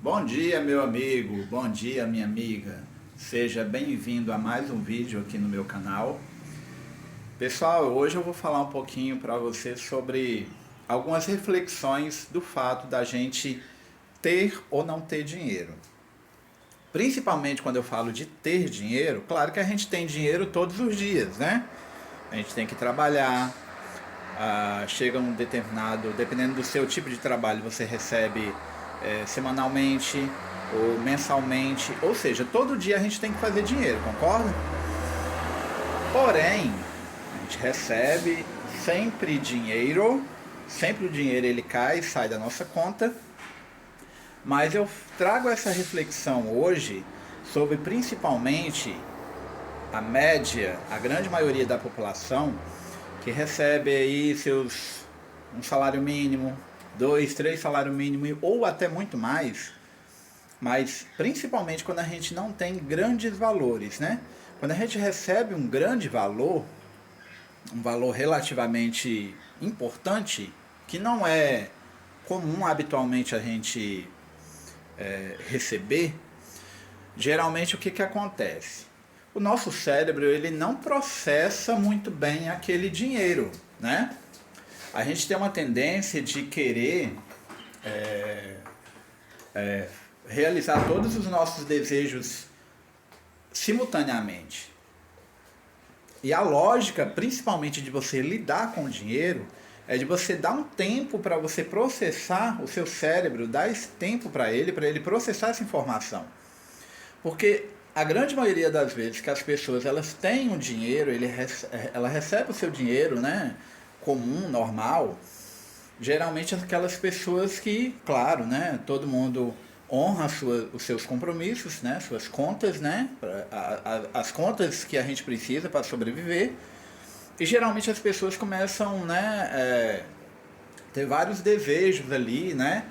Bom dia, meu amigo, bom dia, minha amiga. Seja bem-vindo a mais um vídeo aqui no meu canal. Pessoal, hoje eu vou falar um pouquinho para você sobre algumas reflexões do fato da gente ter ou não ter dinheiro. Principalmente quando eu falo de ter dinheiro, claro que a gente tem dinheiro todos os dias, né? A gente tem que trabalhar, chega um determinado, dependendo do seu tipo de trabalho, você recebe semanalmente ou mensalmente, ou seja, todo dia a gente tem que fazer dinheiro, concorda? Porém, a gente recebe sempre o dinheiro ele cai e sai da nossa conta, mas eu trago essa reflexão hoje sobre principalmente a média, a grande maioria da população que recebe aí um salário mínimo, dois, três salários mínimos ou até muito mais, mas principalmente quando a gente não tem grandes valores, né? Quando a gente recebe um grande valor, um valor relativamente importante, que não é comum habitualmente a gente receber, geralmente o que acontece? O nosso cérebro ele não processa muito bem aquele dinheiro, né? A gente tem uma tendência de querer realizar todos os nossos desejos simultaneamente. E a lógica, principalmente de você lidar com o dinheiro, é de você dar um tempo para você processar o seu cérebro, dar esse tempo para ele processar essa informação. Porque a grande maioria das vezes que as pessoas elas têm o dinheiro, ela recebe o seu dinheiro, né, comum, normal, geralmente aquelas pessoas que, claro, né, todo mundo honra os seus compromissos, né, suas contas, né, as contas que a gente precisa para sobreviver, e geralmente as pessoas começam, né, ter vários desejos ali, né,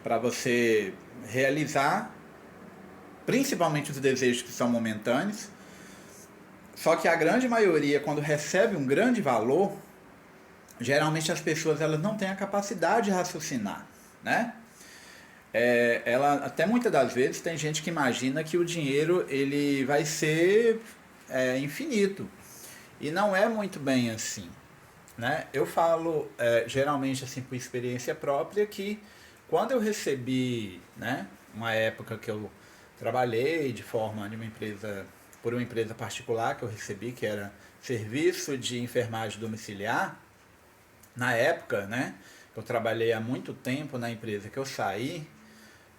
para você realizar, principalmente os desejos que são momentâneos. Só que a grande maioria, quando recebe um grande valor, geralmente as pessoas elas não têm a capacidade de raciocinar, né? Ela até muitas das vezes tem gente que imagina que o dinheiro ele vai ser infinito e não é muito bem assim, né? Eu falo geralmente assim por experiência própria que quando eu recebi, né, uma época que eu trabalhei de uma empresa por uma empresa particular que eu recebi que era serviço de enfermagem domiciliar. Na época, né, eu trabalhei há muito tempo na empresa que eu saí,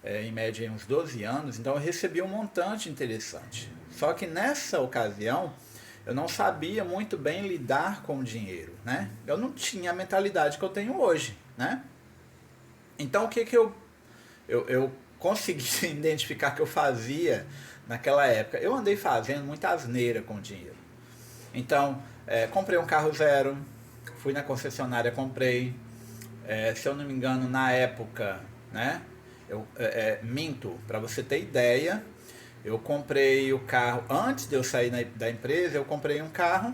em média uns 12 anos, então eu recebi um montante interessante. Só que nessa ocasião, eu não sabia muito bem lidar com o dinheiro, né? Eu não tinha a mentalidade que eu tenho hoje, né? Então o que que eu consegui identificar que eu fazia naquela época? Eu andei fazendo muita asneira com o dinheiro. Então, comprei um carro zero, fui na concessionária, comprei. Se eu não me engano, na época, né? Minto, para você ter ideia, eu comprei o carro, antes de eu sair da empresa, eu comprei um carro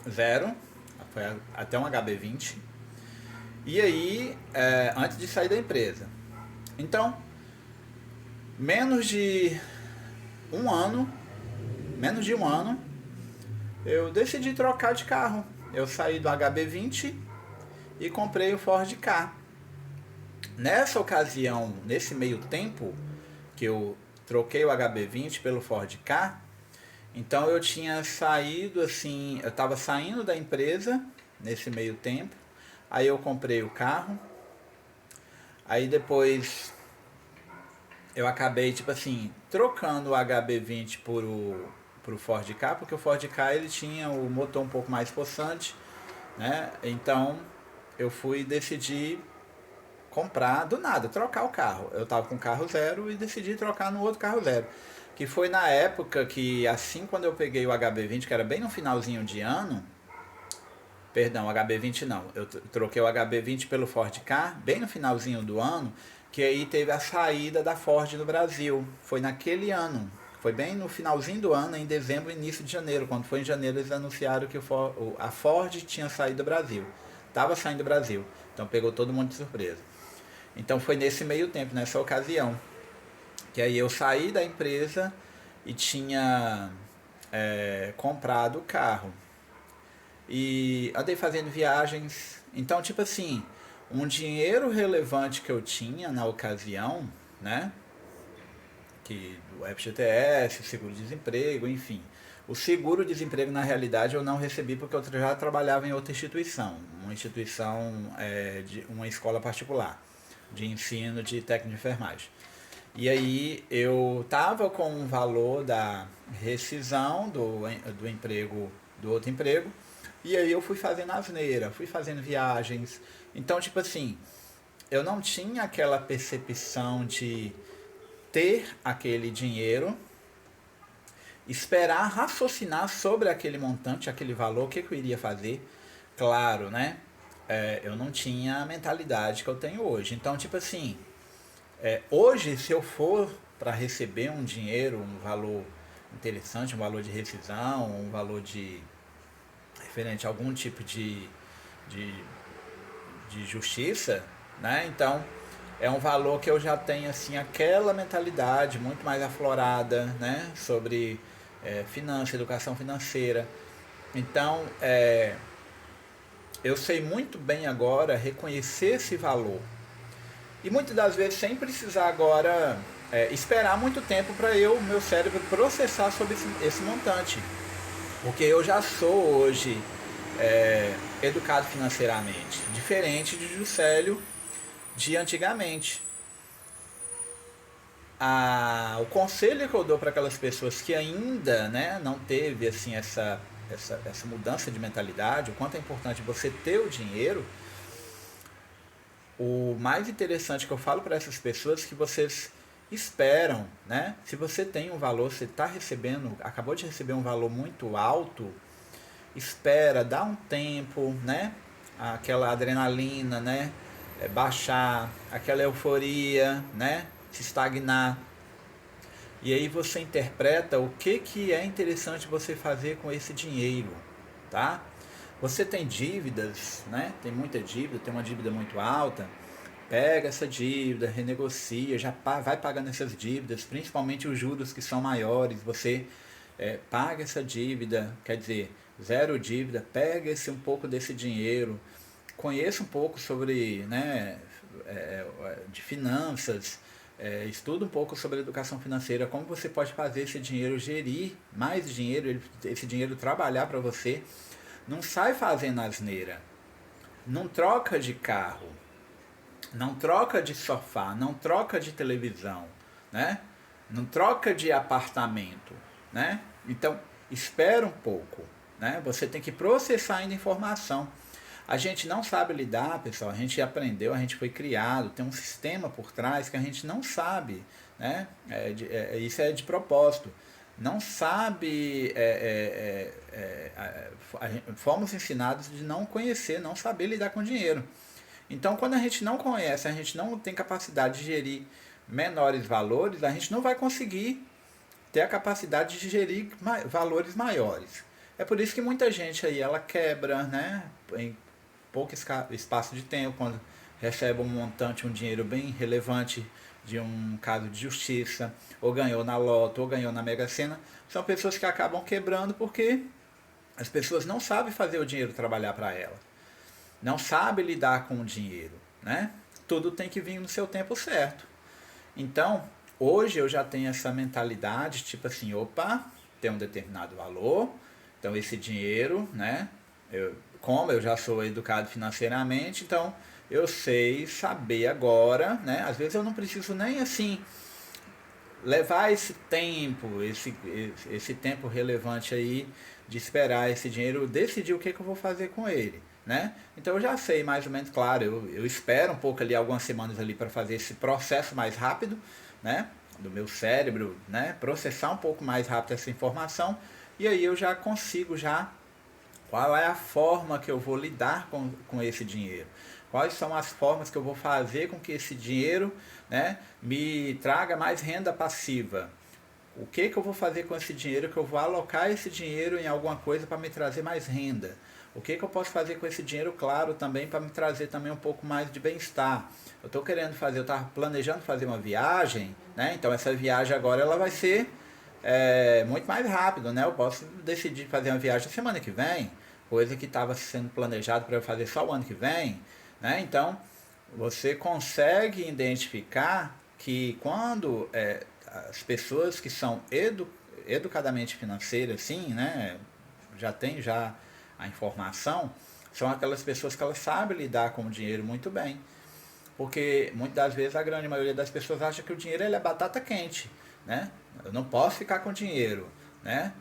zero, foi até um HB20, e aí, antes de sair da empresa. Então, menos de um ano, menos de um ano, eu decidi trocar de carro. Eu saí do HB20 e comprei o Ford Ka. Nessa ocasião, nesse meio tempo que eu troquei o HB20 pelo Ford Ka, então eu tinha saído assim, eu estava saindo da empresa nesse meio tempo, aí eu comprei o carro, aí depois eu acabei tipo assim, trocando o HB20 pro Ford Ka, porque o Ford Ka ele tinha o motor um pouco mais possante, né? Então eu fui decidir comprar do nada, trocar o carro. Eu tava com carro zero e decidi trocar no outro carro zero. Que foi na época que, assim quando eu peguei o HB20, que era bem no finalzinho de ano, perdão, HB20 não, eu troquei o HB20 pelo Ford Ka, bem no finalzinho do ano, que aí teve a saída da Ford no Brasil. Foi naquele ano, foi bem no finalzinho do ano, em dezembro, início de janeiro. Quando foi em janeiro, eles anunciaram que a Ford tinha saído do Brasil. Estava saindo do Brasil. Então pegou todo mundo de surpresa. Então foi nesse meio tempo, nessa ocasião, que aí eu saí da empresa e tinha comprado o carro. E andei fazendo viagens. Então, tipo assim, um dinheiro relevante que eu tinha na ocasião, né? Que do FGTS, seguro-desemprego, enfim. O seguro-desemprego, na realidade, eu não recebi porque eu já trabalhava em outra instituição, uma instituição de uma escola particular de ensino de técnico de enfermagem. E aí eu tava com o valor da rescisão do emprego, do outro emprego, e aí eu fui fazendo asneira, fui fazendo viagens. Então, tipo assim, eu não tinha aquela percepção de ter aquele dinheiro, esperar raciocinar sobre aquele montante, aquele valor, o que, que eu iria fazer. Claro, né? Eu não tinha a mentalidade que eu tenho hoje. Então, tipo assim, hoje, se eu for para receber um dinheiro, um valor interessante, um valor de rescisão, um valor de referente a algum tipo de, de justiça, né? Então, é um valor que eu já tenho assim aquela mentalidade muito mais aflorada, né? Sobre finanças, educação financeira. Então, eu sei muito bem agora reconhecer esse valor. E muitas das vezes sem precisar agora esperar muito tempo para meu cérebro processar sobre esse montante. Porque eu já sou hoje educado financeiramente, diferente de Juscelio de antigamente. O conselho que eu dou para aquelas pessoas que ainda, né, não teve assim essa mudança de mentalidade, o quanto é importante você ter o dinheiro, o mais interessante que eu falo para essas pessoas é que vocês esperam, né? Se você tem um valor, você está recebendo, acabou de receber um valor muito alto, espera, dá um tempo, né? Aquela adrenalina, né? Baixar, aquela euforia, né? Se estagnar. E aí você interpreta o que é interessante você fazer com esse dinheiro, tá? Você tem dívidas, né? Tem muita dívida, tem uma dívida muito alta. Pega essa dívida, renegocia, já vai pagando essas dívidas, principalmente os juros que são maiores. Você paga essa dívida, quer dizer, zero dívida, pega um pouco desse dinheiro, conheça um pouco sobre, né, de finanças, estuda um pouco sobre educação financeira, como você pode fazer esse dinheiro gerir mais dinheiro, esse dinheiro trabalhar para você. Não sai fazendo asneira, não troca de carro, não troca de sofá, não troca de televisão, né? Não troca de apartamento, né? Então, espera um pouco, né? Você tem que processar ainda informação. A gente não sabe lidar, pessoal, a gente aprendeu, a gente foi criado, tem um sistema por trás que a gente não sabe, né? Isso é de propósito. Não sabe, fomos ensinados de não conhecer, não saber lidar com dinheiro. Então, quando a gente não conhece, a gente não tem capacidade de gerir menores valores, a gente não vai conseguir ter a capacidade de gerir valores maiores. É por isso que muita gente aí ela quebra, né, em pouco espaço de tempo, quando recebe um montante, um dinheiro bem relevante de um caso de justiça, ou ganhou na loto, ou ganhou na Mega Sena, são pessoas que acabam quebrando porque as pessoas não sabem fazer o dinheiro trabalhar para elas. Não sabe lidar com o dinheiro, né? Tudo tem que vir no seu tempo certo. Então, hoje eu já tenho essa mentalidade, tipo assim, opa, tem um determinado valor, então esse dinheiro, né? Como eu já sou educado financeiramente, então eu sei saber agora, né? Às vezes eu não preciso nem assim levar esse tempo relevante aí de esperar esse dinheiro, decidir o que eu vou fazer com ele, né? Então eu já sei mais ou menos, claro, eu espero um pouco ali, algumas semanas ali para fazer esse processo mais rápido, né? Do meu cérebro, né? Processar um pouco mais rápido essa informação e aí eu já consigo já qual é a forma que eu vou lidar com esse dinheiro. Quais são as formas que eu vou fazer com que esse dinheiro, né, me traga mais renda passiva? O que eu vou fazer com esse dinheiro, que eu vou alocar esse dinheiro em alguma coisa para me trazer mais renda? O que eu posso fazer com esse dinheiro, claro, também para me trazer também um pouco mais de bem-estar. Eu estou querendo fazer, eu estava planejando fazer uma viagem, né? Então essa viagem agora ela vai ser muito mais rápido, né? Eu posso decidir fazer uma viagem semana que vem, coisa que estava sendo planejado para eu fazer só o ano que vem, né? Então você consegue identificar que quando as pessoas que são educadamente financeiras, assim, né? Já tem já a informação, são aquelas pessoas que elas sabem lidar com o dinheiro muito bem. Porque muitas das vezes a grande maioria das pessoas acha que o dinheiro ele é batata quente, né? Eu não posso ficar com dinheiro, né?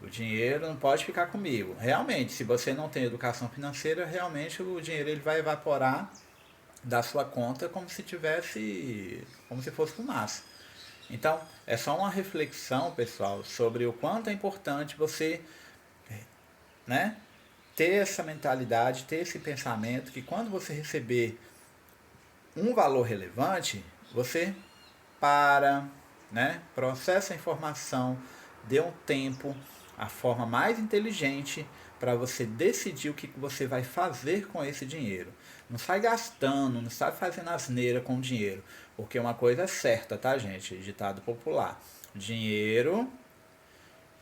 O dinheiro não pode ficar comigo. Realmente, se você não tem educação financeira, realmente o dinheiro ele vai evaporar da sua conta como se fosse fumaça. Então, é só uma reflexão, pessoal, sobre o quanto é importante você, né, ter essa mentalidade, ter esse pensamento que quando você receber um valor relevante, você para, né, processa a informação, dê um tempo, a forma mais inteligente para você decidir o que você vai fazer com esse dinheiro. Não sai gastando, não sai fazendo asneira com o dinheiro, porque uma coisa é certa, tá, gente? Ditado popular. Dinheiro,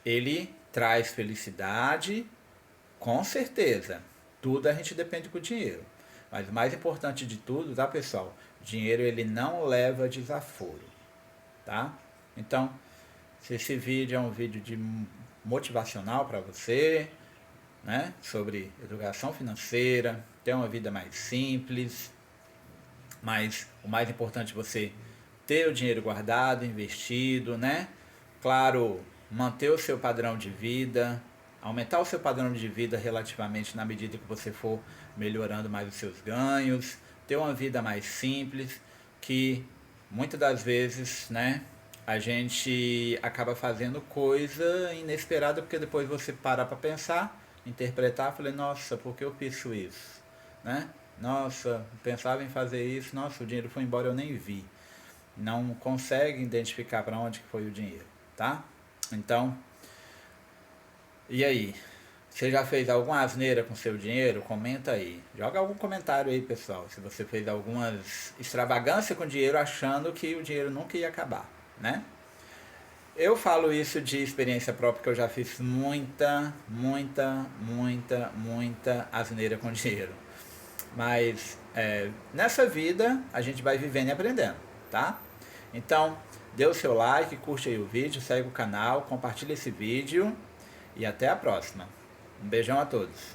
ele traz felicidade, com certeza. Tudo a gente depende com o dinheiro. Mas o mais importante de tudo, tá, pessoal? Dinheiro ele não leva desaforo, tá? Então, se esse vídeo é um vídeo de motivacional para você, né, sobre educação financeira, ter uma vida mais simples, mas o mais importante é você ter o dinheiro guardado, investido, né? Claro, manter o seu padrão de vida, aumentar o seu padrão de vida relativamente na medida que você for melhorando mais os seus ganhos, ter uma vida mais simples, que muitas das vezes, né, a gente acaba fazendo coisa inesperada porque depois você parar para pensar, interpretar, falei, nossa, por que eu fiz isso, né? Nossa, pensava em fazer isso, nossa, o dinheiro foi embora, eu nem vi. Não consegue identificar para onde que foi o dinheiro, tá? Então, e aí? Você já fez alguma asneira com seu dinheiro? Comenta aí. Joga algum comentário aí, pessoal. Se você fez algumas extravagâncias com dinheiro achando que o dinheiro nunca ia acabar, né? Eu falo isso de experiência própria, que eu já fiz muita asneira com dinheiro. Mas nessa vida a gente vai vivendo e aprendendo, tá? Então, dê o seu like, curte aí o vídeo, segue o canal, compartilha esse vídeo e até a próxima. Um beijão a todos.